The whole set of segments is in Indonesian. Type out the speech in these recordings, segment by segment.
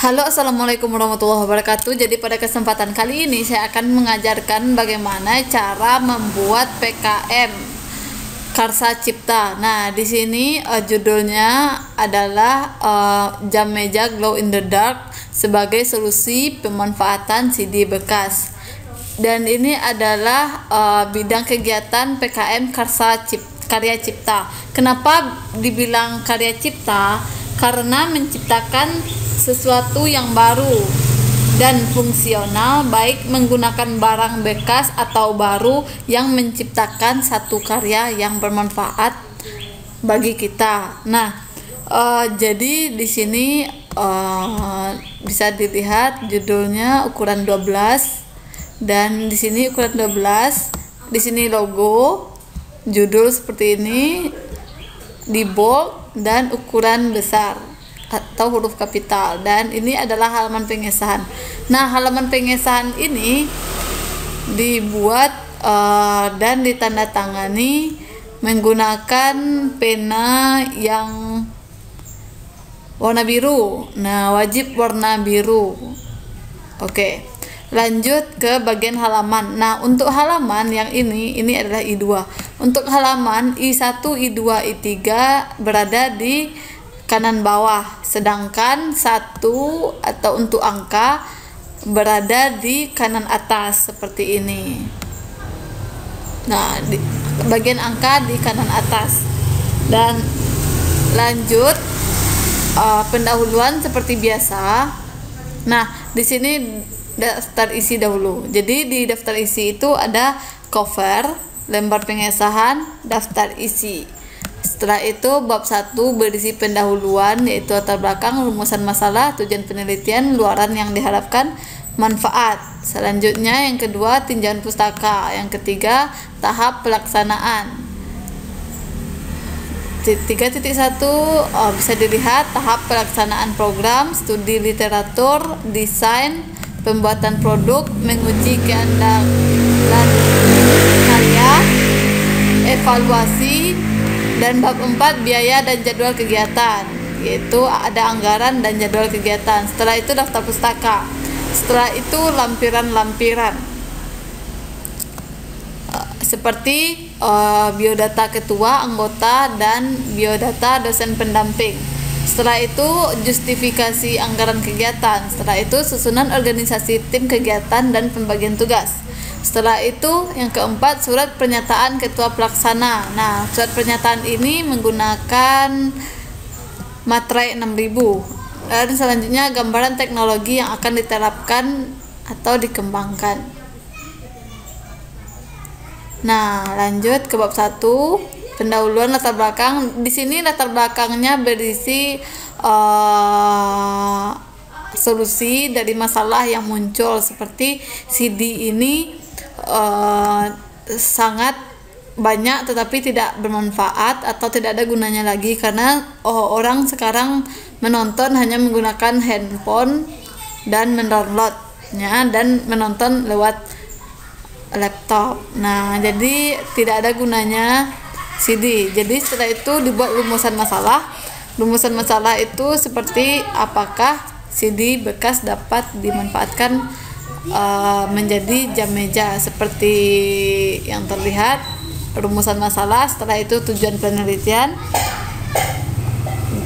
Halo, assalamualaikum warahmatullahi wabarakatuh. Jadi pada kesempatan kali ini saya akan mengajarkan bagaimana cara membuat PKM Karsa Cipta. Nah, di sini judulnya adalah jam meja glow in the dark sebagai solusi pemanfaatan CD bekas. Dan ini adalah bidang kegiatan PKM Karya Cipta. Kenapa dibilang karya cipta? Karena menciptakan sesuatu yang baru dan fungsional, baik menggunakan barang bekas atau baru, yang menciptakan satu karya yang bermanfaat bagi kita. Nah, jadi di sini bisa dilihat judulnya ukuran 12, dan di sini ukuran 12, di sini logo, judul seperti ini di bold dan ukuran besar atau huruf kapital, dan ini adalah halaman pengesahan. Nah, halaman pengesahan ini dibuat dan ditandatangani menggunakan pena yang warna biru. Nah, wajib warna biru. Oke, lanjut ke bagian halaman. Nah, untuk halaman yang ini adalah I2. Untuk halaman I1, I2, I3 berada di kanan bawah, sedangkan 1 atau untuk angka berada di kanan atas seperti ini. Nah, di bagian angka di kanan atas. Dan lanjut pendahuluan seperti biasa. Nah, di sini daftar isi dahulu. Jadi di daftar isi itu ada cover, lembar pengesahan, daftar isi. Setelah itu bab 1 berisi pendahuluan, yaitu latar belakang, rumusan masalah, tujuan penelitian, luaran yang diharapkan, manfaat. Selanjutnya yang kedua tinjauan pustaka, yang ketiga tahap pelaksanaan. 3.1 bisa dilihat tahap pelaksanaan program, studi literatur, desain, pembuatan produk, menguji keandalan karya, evaluasi. Dan bab 4 biaya dan jadwal kegiatan, yaitu ada anggaran dan jadwal kegiatan. Setelah itu daftar pustaka. Setelah itu lampiran-lampiran seperti biodata ketua, anggota, dan biodata dosen pendamping. Setelah itu justifikasi anggaran kegiatan. Setelah itu susunan organisasi tim kegiatan dan pembagian tugas. Setelah itu yang keempat surat pernyataan ketua pelaksana. Nah, surat pernyataan ini menggunakan materai 6000. Dan selanjutnya gambaran teknologi yang akan diterapkan atau dikembangkan. Nah, lanjut ke bab 1, pendahuluan latar belakang. Di sini latar belakangnya berisi solusi dari masalah yang muncul, seperti CD ini sangat banyak tetapi tidak bermanfaat atau tidak ada gunanya lagi, karena orang sekarang menonton hanya menggunakan handphone dan mendownloadnya dan menonton lewat laptop. Nah, jadi tidak ada gunanya CD. Jadi setelah itu dibuat rumusan masalah. Rumusan masalah itu seperti apakah CD bekas dapat dimanfaatkan menjadi jam meja, seperti yang terlihat rumusan masalah. Setelah itu tujuan penelitian,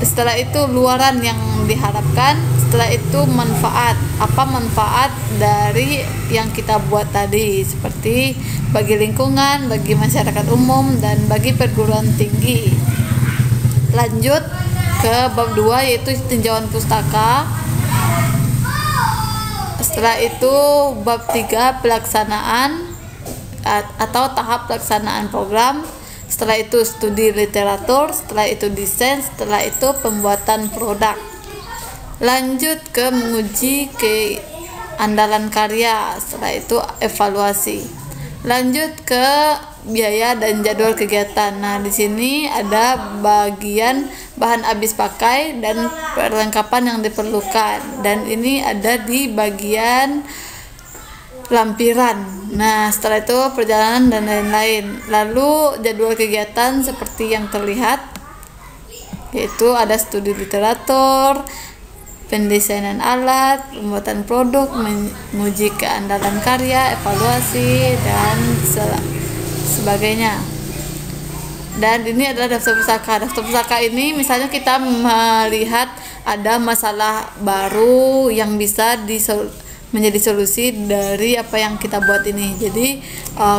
setelah itu luaran yang diharapkan, setelah itu manfaat, apa manfaat dari yang kita buat tadi, seperti bagi lingkungan, bagi masyarakat umum, dan bagi perguruan tinggi. Lanjut ke bab 2, yaitu tinjauan pustaka. Setelah itu bab 3 pelaksanaan atau tahap pelaksanaan program. Setelah itu studi literatur, setelah itu desain, setelah itu pembuatan produk. Lanjut ke menguji keandalan karya, setelah itu evaluasi. Lanjut ke biaya dan jadwal kegiatan. Nah, di sini ada bagian bahan habis pakai dan perlengkapan yang diperlukan, dan ini ada di bagian lampiran. Nah, setelah itu perjalanan dan lain-lain. Lalu jadwal kegiatan seperti yang terlihat, yaitu ada studi literatur, pendesainan alat, pembuatan produk, menguji keandalan karya, evaluasi, dan sebagainya. Dan ini adalah daftar pustaka. Daftar pustaka ini misalnya kita melihat ada masalah baru yang bisa menjadi solusi dari apa yang kita buat ini. Jadi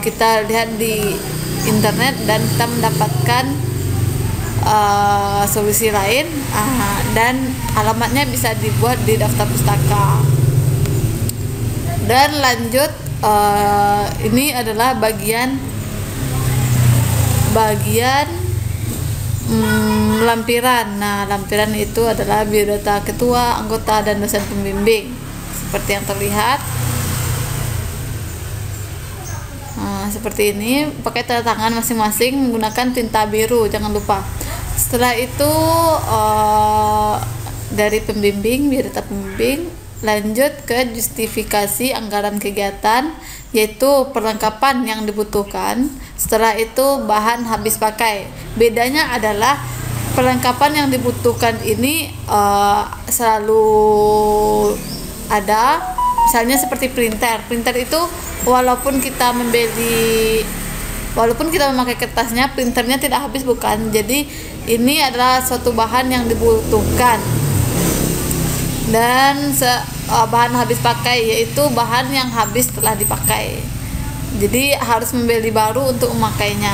kita lihat di internet dan kita mendapatkan solusi lain, dan alamatnya bisa dibuat di daftar pustaka. Dan lanjut, ini adalah bagian lampiran. Nah, lampiran itu adalah biodata ketua, anggota, dan dosen pembimbing seperti yang terlihat. Seperti ini, pakai tanda tangan masing-masing menggunakan tinta biru, jangan lupa. Setelah itu dari pembimbing, biodata pembimbing, lanjut ke justifikasi anggaran kegiatan, yaitu perlengkapan yang dibutuhkan. Setelah itu bahan habis pakai. Bedanya adalah perlengkapan yang dibutuhkan ini selalu ada, misalnya seperti printer. Printer itu walaupun kita memakai kertasnya, printernya tidak habis, bukan. Jadi ini adalah suatu bahan yang dibutuhkan. Dan bahan habis pakai yaitu bahan yang habis setelah dipakai. Jadi harus membeli baru untuk memakainya.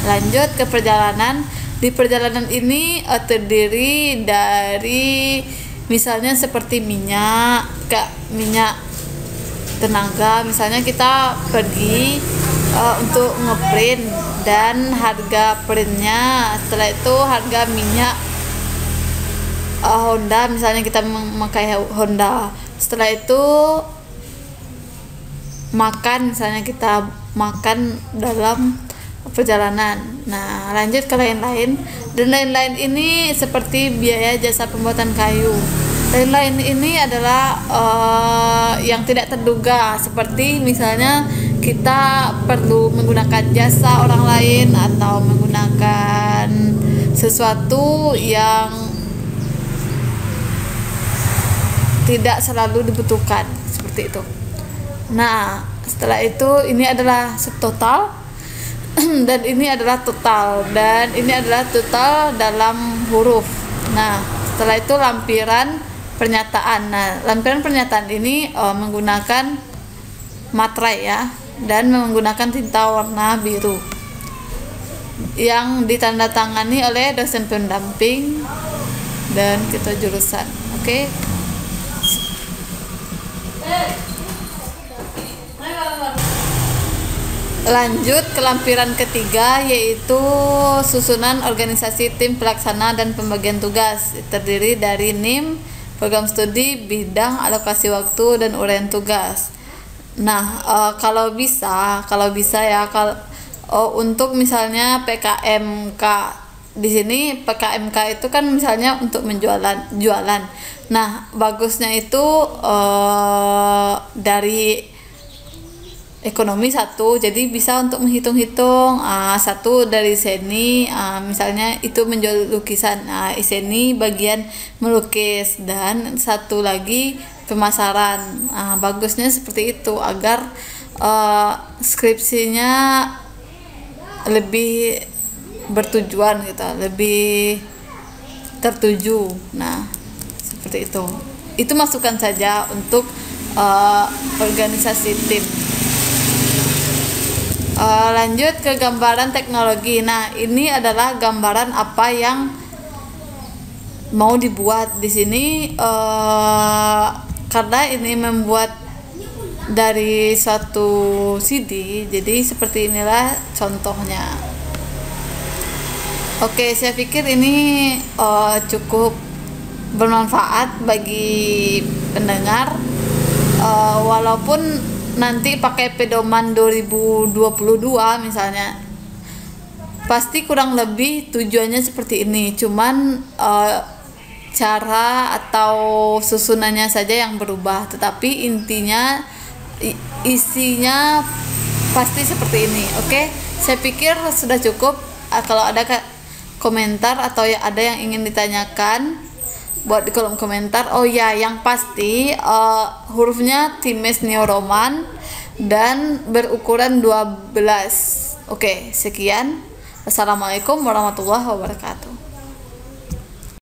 Lanjut ke perjalanan. Di perjalanan ini terdiri dari misalnya seperti minyak tenaga. Misalnya kita pergi untuk ngeprint dan harga printnya. Setelah itu harga minyak Honda, misalnya kita memakai Honda. Setelah itu makan, misalnya kita makan dalam perjalanan. Nah, lanjut ke lain-lain. Dan lain-lain ini seperti biaya jasa pembuatan kayu. Lain-lain ini adalah yang tidak terduga, seperti misalnya kita perlu menggunakan jasa orang lain atau menggunakan sesuatu yang tidak selalu dibutuhkan, seperti itu. Nah, setelah itu ini adalah subtotal dan ini adalah total, dan ini adalah total dalam huruf. Nah, setelah itu lampiran pernyataan. Nah, lampiran pernyataan ini menggunakan materai ya, dan menggunakan tinta warna biru yang ditandatangani oleh dosen pendamping dan ketua jurusan. Oke. Lanjut ke lampiran ketiga, yaitu susunan organisasi tim pelaksana dan pembagian tugas. Terdiri dari NIM, program studi, bidang, alokasi waktu, dan uraian tugas. Nah, kalau bisa ya, untuk misalnya PKMK, di sini PKMK itu kan misalnya untuk jualan. Nah, bagusnya itu dari ekonomi satu, jadi bisa untuk menghitung-hitung. Satu dari seni, misalnya itu menjual lukisan, seni bagian melukis, dan satu lagi pemasaran. Bagusnya seperti itu agar skripsinya lebih bertujuan gitu, lebih tertuju. Nah, seperti itu. Itu masukan saja untuk organisasi tim. Lanjut ke gambaran teknologi. Nah, ini adalah gambaran apa yang mau dibuat di sini, karena ini membuat dari suatu CD, jadi seperti inilah contohnya. Oke, saya pikir ini cukup bermanfaat bagi pendengar, walaupun nanti pakai pedoman 2022 misalnya, pasti kurang lebih tujuannya seperti ini, cuman cara atau susunannya saja yang berubah, tetapi intinya isinya pasti seperti ini. Oke, saya pikir sudah cukup. Kalau ada komentar atau ada yang ingin ditanyakan, buat di kolom komentar. Oh ya, yang pasti hurufnya Times New Roman dan berukuran 12. Oke, sekian. Assalamualaikum warahmatullahi wabarakatuh.